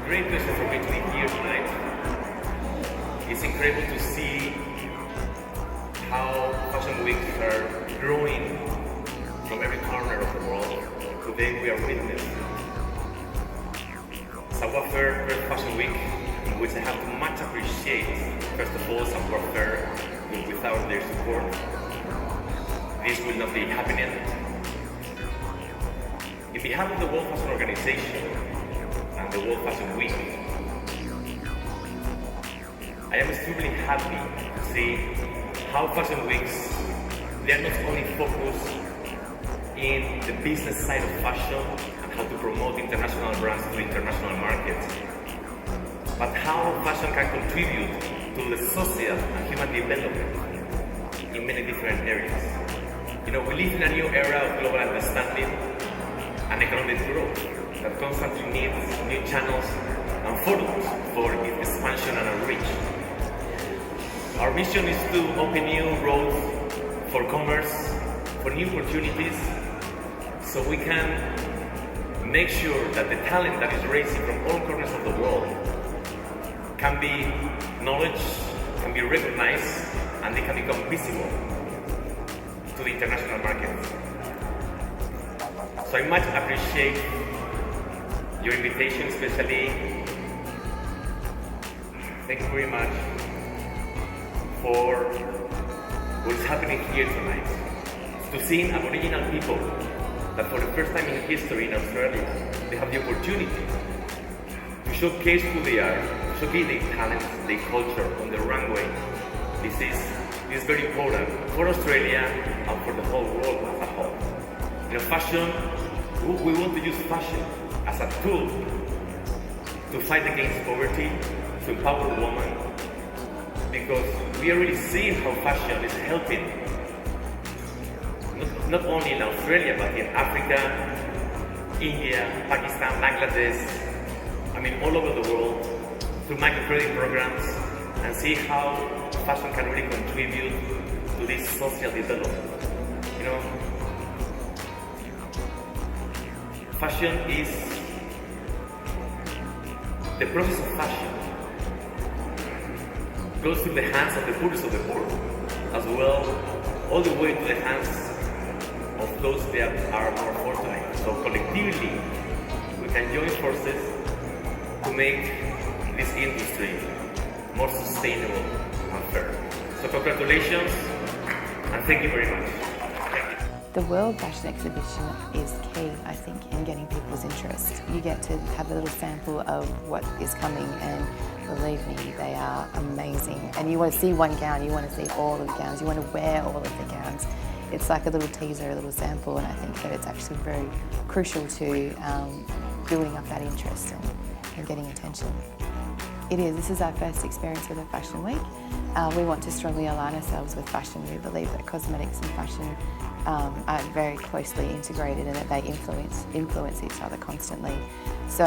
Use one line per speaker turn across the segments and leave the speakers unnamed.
great pleasure for me to be here tonight. It's incredible to see how fashion weeks are growing from every corner of the world. Today we are witness Savoir, Faire Fashion Week, in which I have to much appreciate, first of all, Savoir, Faire. Without their support, this will not be happening. In behalf of the World Fashion Organization and the World Fashion Week, I am extremely happy to see how fashion weeks, they are not only focused in the business side of fashion and how to promote international brands to international markets, but how fashion can contribute to the social and human development in many different areas. We live in a new era of global understanding and economic growth that constantly needs new channels and forums for its expansion and outreach. Our mission is to open new roads for commerce, for new opportunities, so we can make sure that the talent that is raising from all corners of the world can be knowledge, can be recognized, and they can become visible to the international markets. So I much appreciate your invitation, especially. Thank you very much for what is happening here tonight. To see Aboriginal people that for the first time in history in Australia, they have the opportunity to showcase who they are, showcase their talents, their culture on the runway. This is very important for Australia and for the whole world as a whole. Fashion, we want to use fashion as a tool to fight against poverty, to empower women, because we are really seeing how fashion is helping not only in Australia but in Africa, India, Pakistan, Bangladesh, all over the world, through microcredit programs, and see how fashion can really contribute to this social development. Fashion is the process of fashion goes through the hands of the poorest of the poor, as well all the way to the hands of those that are more fortunate. So collectively, we can join forces to make this industry more sustainable and fair. So congratulations, and thank you very much.
The World Fashion Exhibition is key, I think, in getting people's interest. You get to have a little sample of what is coming, and believe me, they are amazing. And you want to see one gown, you want to see all of the gowns, you want to wear all of the gowns. It's like a little teaser, a little sample, and I think that it's actually very crucial to building up that interest and getting attention. It is. This is our first experience with a fashion week. We want to strongly align ourselves with fashion. We believe that cosmetics and fashion are very closely integrated and that they influence each other constantly. So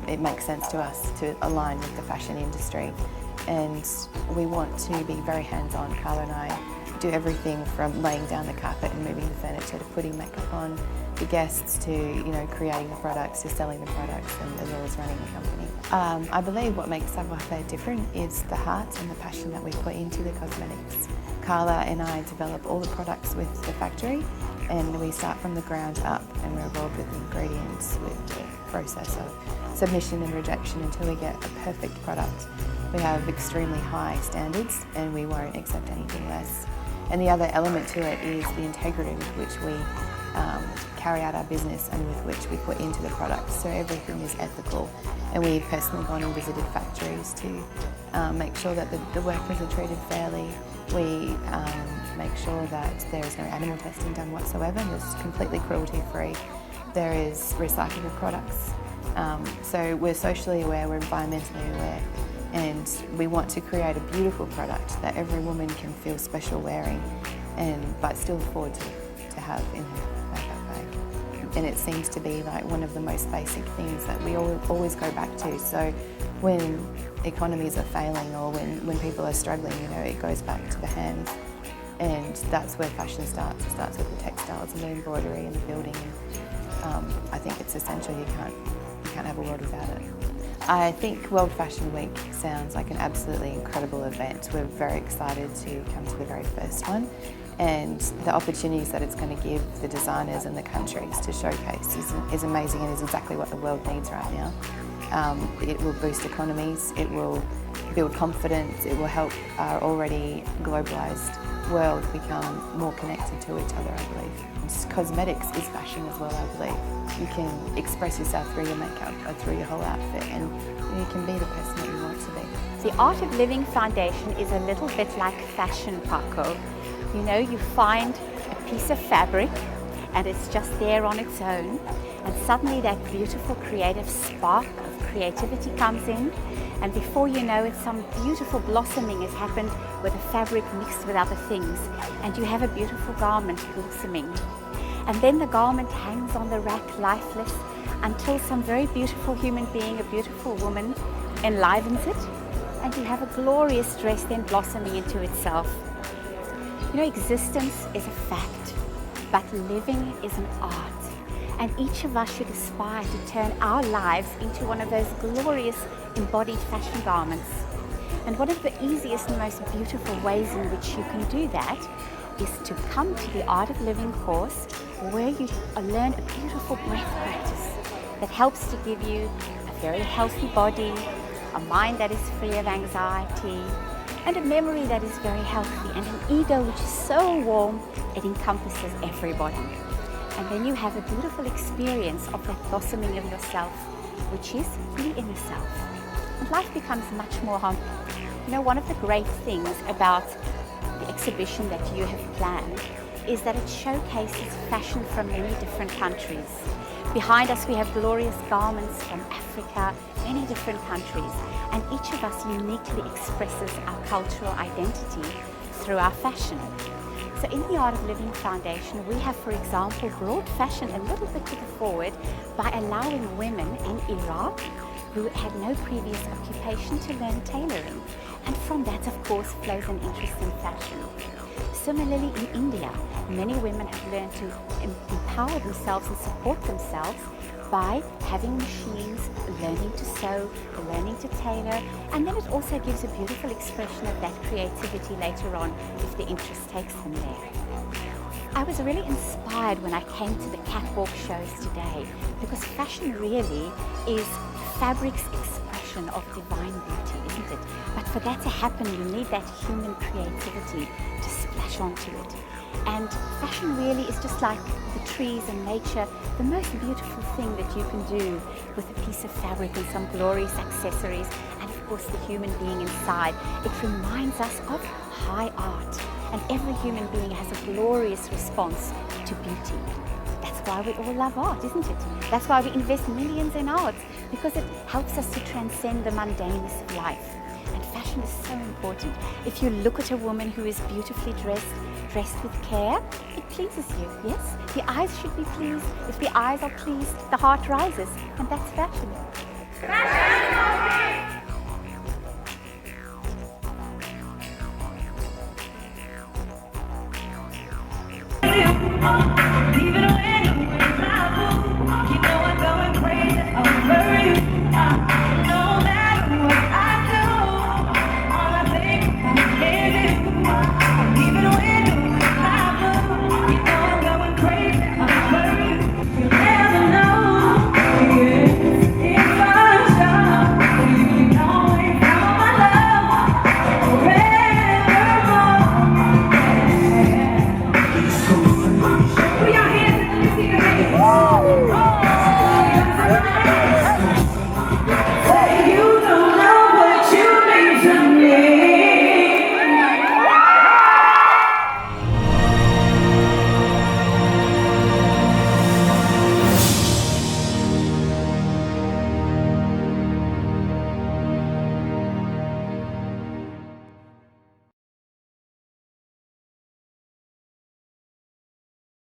it makes sense to us to align with the fashion industry, and we want to be very hands-on. Carla and I do everything from laying down the carpet and moving the furniture to putting makeup on the guests to creating the products to selling the products, and as well as running the company. I believe what makes Savoir Faire different is the heart and the passion that we put into the cosmetics. Carla and I develop all the products with the factory, and we start from the ground up, and we're involved with the ingredients, with the process of submission and rejection until we get a perfect product. We have extremely high standards and we won't accept anything less. And the other element to it is the integrity with which we carry out our business and with which we put into the products. So everything is ethical, and we've personally gone and visited factories to make sure that the workers are treated fairly. We make sure that there is no animal testing done whatsoever, and it's completely cruelty-free. There is recyclable products. So we're socially aware, we're environmentally aware, and we want to create a beautiful product that every woman can feel special wearing, but still afford to have in her makeup bag. And it seems to be like one of the most basic things that we always go back to. So when economies are failing, or when people are struggling, it goes back to the hands. And that's where fashion starts. It starts with the textiles and the embroidery and the building. And I think it's essential. You can't have a world without it. I think World Fashion Week sounds like an absolutely incredible event. We're very excited to come to the very first one, and the opportunities that it's going to give the designers and the countries to showcase is amazing and is exactly what the world needs right now. It will boost economies, it will build confidence, it will help our already globalised world become more connected to each other, I believe. Cosmetics is fashion as well, I believe. You can express yourself through your makeup or through your whole outfit, and you can be the person that you want to be.
The Art of Living Foundation is a little bit like fashion, Paco. You know, you find a piece of fabric and it's just there on its own, and suddenly that beautiful creative spark of creativity comes in, and before you know it, some beautiful blossoming has happened with the fabric mixed with other things, and you have a beautiful garment blossoming. And then the garment hangs on the rack lifeless until some very beautiful human being, a beautiful woman, enlivens it, and you have a glorious dress then blossoming into itself. You know, existence is a fact, but living is an art. And each of us should aspire to turn our lives into one of those glorious embodied fashion garments. And one of the easiest and most beautiful ways in which you can do that is to come to the Art of Living course, where you learn a beautiful breath practice that helps to give you a very healthy body, a mind that is free of anxiety, and a memory that is very healthy, and an ego which is so warm it encompasses everybody. And then you have a beautiful experience of that blossoming of yourself, which is the inner self. And life becomes much more humble. You know, one of the great things about the exhibition that you have planned is that it showcases fashion from many different countries. Behind us we have glorious garments from Africa, many different countries, and each of us uniquely expresses our cultural identity through our fashion. So in the Art of Living Foundation, we have, for example, brought fashion a little bit to the forward by allowing women in Iraq who had no previous occupation to learn tailoring. And from that, of course, flows an interest in fashion. Similarly, in India, many women have learned to empower themselves and support themselves by having machines, learning to sew, learning to tailor, and then it also gives a beautiful expression of that creativity later on if the interest takes them there. I was really inspired when I came to the catwalk shows today, because fashion really is fabric's expression of divine beauty, isn't it? But for that to happen, you need that human creativity to splash onto it. And fashion really is just like the trees and nature, the most beautiful thing that you can do with a piece of fabric and some glorious accessories, and of course the human being inside. It reminds us of high art, and every human being has a glorious response to beauty. That's why we all love art, isn't it? That's why we invest millions in art, because it helps us to transcend the mundaneness of life. And fashion is so important. If you look at a woman who is beautifully dressed with care, it pleases you, yes? The eyes should be pleased. If the eyes are pleased, the heart rises, and that's fashion.